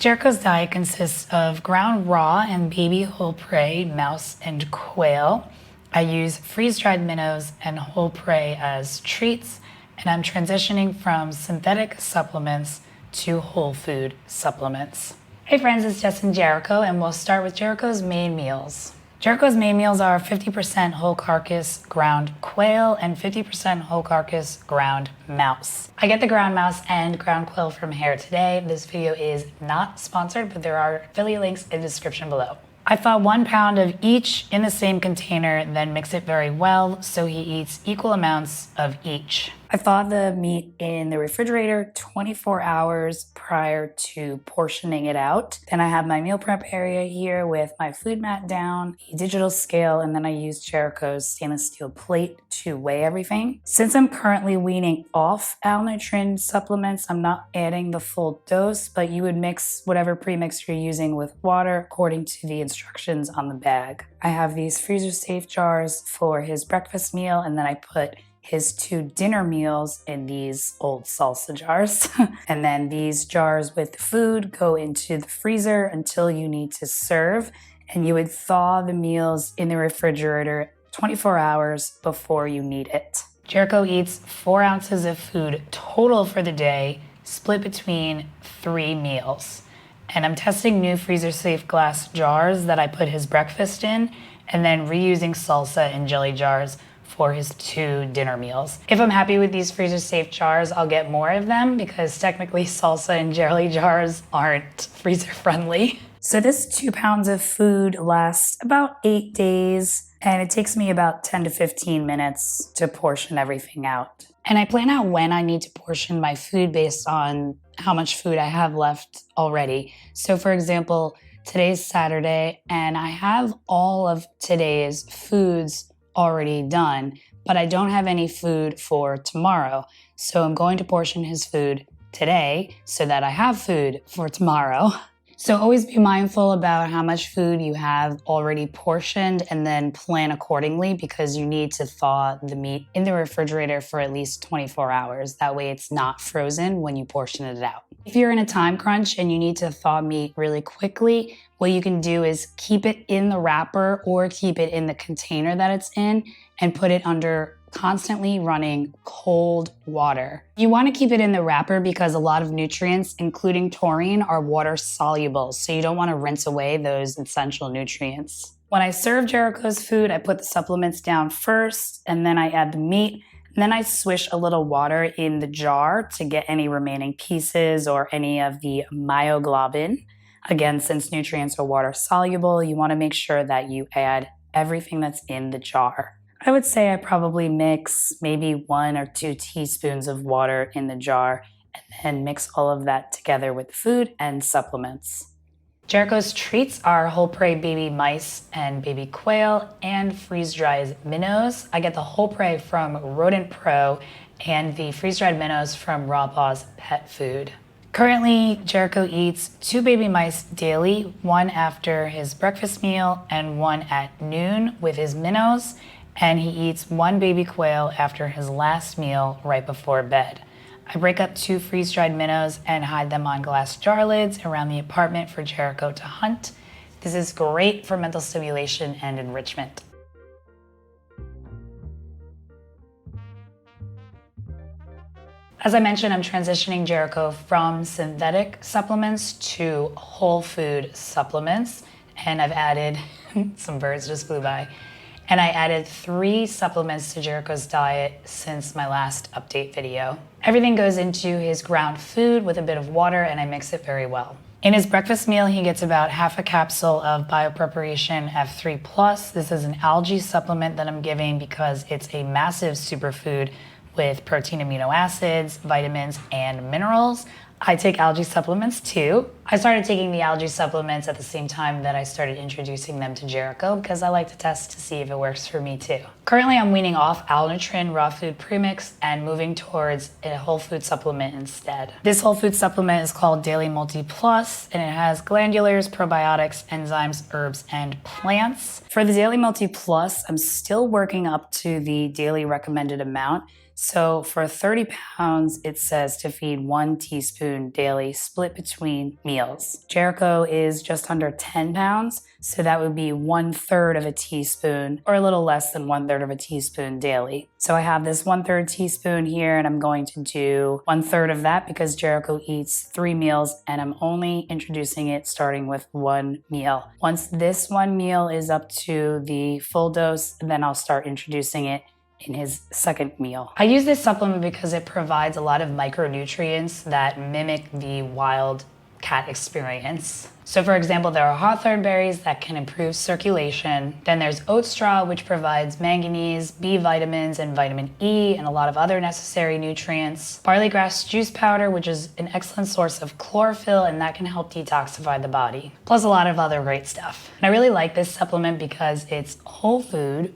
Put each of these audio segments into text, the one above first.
Jericho's diet consists of ground raw and baby whole prey, mouse, and quail. I use freeze-dried minnows and whole prey as treats, and I'm transitioning from synthetic supplements to whole food supplements. Hey friends, it's Jess Jericho, and we'll start with Jericho's main meals. Jericho's main meals are 50% whole carcass ground quail and 50% whole carcass ground mouse. I get the ground mouse and ground quail from here today. This video is not sponsored, but there are affiliate links in the description below. I thaw 1 pound of each in the same container, then mix it very well so he eats equal amounts of each. I thaw the meat in the refrigerator 24 hours prior to portioning it out. Then I have my meal prep area here with my food mat down, a digital scale, and then I use Jericho's stainless steel plate to weigh everything. Since I'm currently weaning off 𝐤𝐿 supplements, I'm not adding the full dose, but you would mix whatever premix you're using with water according to the instructions on the bag. I have these freezer safe jars for his breakfast meal, and then I put his 2 dinner meals in these old salsa jars. And then these jars with the food go into the freezer until you need to serve, and you would thaw the meals in the refrigerator 24 hours before you need it. Jericho eats 4 ounces of food total for the day, split between 3 meals. And I'm testing new freezer safe glass jars that I put his breakfast in, and then reusing salsa and jelly jars for his 2 dinner meals. If I'm happy with these freezer safe jars, I'll get more of them because technically salsa and jelly jars aren't freezer friendly. So this 2 pounds of food lasts about 8 days, and it takes me about 10 to 15 minutes to portion everything out. And I plan out when I need to portion my food based on how much food I have left already. So for example, today's Saturday, and I have all of today's foods already done, but I don't have any food for tomorrow. So I'm going to portion his food today so that I have food for tomorrow. So always be mindful about how much food you have already portioned and then plan accordingly, because you need to thaw the meat in the refrigerator for at least 24 hours. That way it's not frozen when you portion it out. If you're in a time crunch and you need to thaw meat really quickly, what you can do is keep it in the wrapper or keep it in the container that it's in and put it under constantly running cold water. You want to keep it in the wrapper because a lot of nutrients, including taurine, are water soluble, so you don't want to rinse away those essential nutrients. When I serve Jericho's food, I put the supplements down first, and then I add the meat, and then I swish a little water in the jar to get any remaining pieces or any of the myoglobin. Again, since nutrients are water soluble, you want to make sure that you add everything that's in the jar. I would say I probably mix maybe 1 or 2 teaspoons of water in the jar and then mix all of that together with food and supplements. Jericho's treats are whole prey baby mice and baby quail and freeze-dried minnows. I get the whole prey from Rodent Pro and the freeze-dried minnows from Raw Paws Pet Food. Currently, Jericho eats 2 baby mice daily, 1 after his breakfast meal and 1 at noon with his minnows, and he eats 1 baby quail after his last meal right before bed. I break up 2 freeze-dried minnows and hide them on glass jar lids around the apartment for Jericho to hunt. This is great for mental stimulation and enrichment. As I mentioned, I'm transitioning Jericho from synthetic supplements to whole food supplements, and I've added, some birds just flew by, and I added 3 supplements to Jericho's diet since my last update video. Everything goes into his ground food with a bit of water, and I mix it very well. In his breakfast meal, he gets about half a capsule of Biopreparation F3+. This is an algae supplement that I'm giving because it's a massive superfood with protein, amino acids, vitamins, and minerals. I take algae supplements too. I started taking the algae supplements at the same time that I started introducing them to Jericho because I like to test to see if it works for me too. Currently, I'm weaning off 𝐤𝐿 raw food premix and moving towards a whole food supplement instead. This whole food supplement is called Daily Multi Plus, and it has glandulars, probiotics, enzymes, herbs, and plants. For the Daily Multi Plus, I'm still working up to the daily recommended amount. So for 30 pounds, it says to feed 1 teaspoon daily, split between meals. Jericho is just under 10 pounds, so that would be 1/3 of a teaspoon, or a little less than 1/3 of a teaspoon daily. So I have this 1/3 teaspoon here, and I'm going to do 1/3 of that because Jericho eats 3 meals, and I'm only introducing it starting with 1 meal. Once this 1 meal is up to the full dose, then I'll start introducing it in his second meal. I use this supplement because it provides a lot of micronutrients that mimic the wild cat experience. So for example, there are hawthorn berries that can improve circulation. Then there's oat straw, which provides manganese, B vitamins, and vitamin E, and a lot of other necessary nutrients. Barley grass juice powder, which is an excellent source of chlorophyll, and that can help detoxify the body. Plus a lot of other great stuff. And I really like this supplement because it's whole food,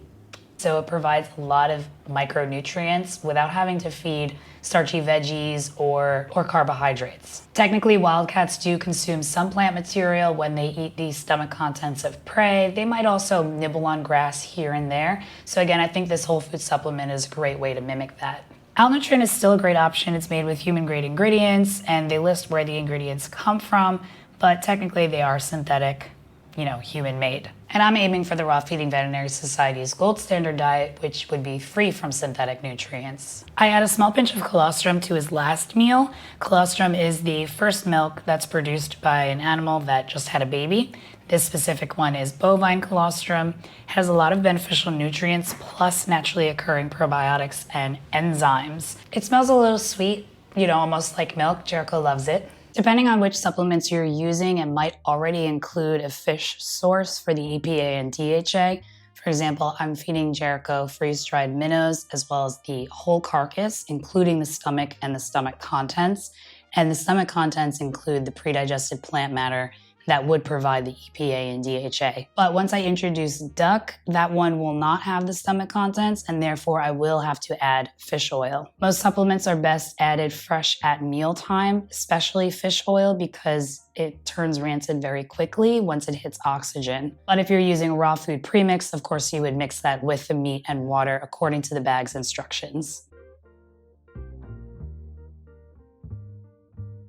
so it provides a lot of micronutrients without having to feed starchy veggies or carbohydrates. Technically, wildcats do consume some plant material when they eat the stomach contents of prey. They might also nibble on grass here and there. So again, I think this whole food supplement is a great way to mimic that. 𝐤𝐿 is still a great option. It's made with human-grade ingredients, and they list where the ingredients come from, but technically they are synthetic, human-made. And I'm aiming for the Raw Feeding Veterinary Society's gold standard diet, which would be free from synthetic nutrients. I add a small pinch of colostrum to his last meal. Colostrum is the first milk that's produced by an animal that just had a baby. This specific one is bovine colostrum. It has a lot of beneficial nutrients, plus naturally occurring probiotics and enzymes. It smells a little sweet, almost like milk. Jericho loves it. Depending on which supplements you're using, it might already include a fish source for the EPA and DHA. For example, I'm feeding Jericho freeze-dried minnows as well as the whole carcass, including the stomach and the stomach contents. And the stomach contents include the pre-digested plant matter that would provide the EPA and DHA. But once I introduce duck, that one will not have the stomach contents, and therefore I will have to add fish oil. Most supplements are best added fresh at mealtime, especially fish oil, because it turns rancid very quickly once it hits oxygen. But if you're using a raw food premix, of course you would mix that with the meat and water according to the bag's instructions.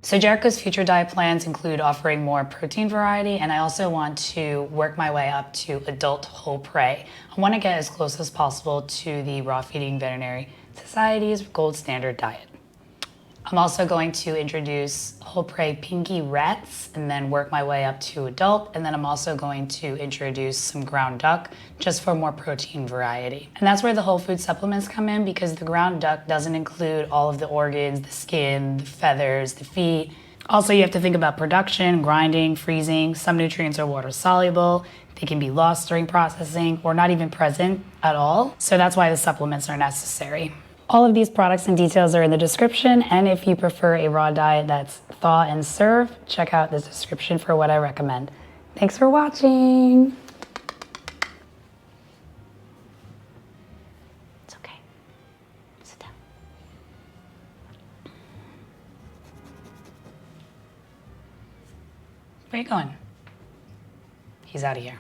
So Jericho's future diet plans include offering more protein variety, and I also want to work my way up to adult whole prey. I want to get as close as possible to the Raw Feeding Veterinary Society's gold standard diet. I'm also going to introduce whole prey pinky rats and then work my way up to adult. And then I'm also going to introduce some ground duck just for more protein variety. And that's where the whole food supplements come in, because the ground duck doesn't include all of the organs, the skin, the feathers, the feet. Also, you have to think about production, grinding, freezing. Some nutrients are water soluble. They can be lost during processing or not even present at all. So that's why the supplements are necessary. All of these products and details are in the description, and if you prefer a raw diet that's thaw and serve, check out the description for what I recommend. Thanks for watching. It's okay. Sit down. Where are you going? He's out of here.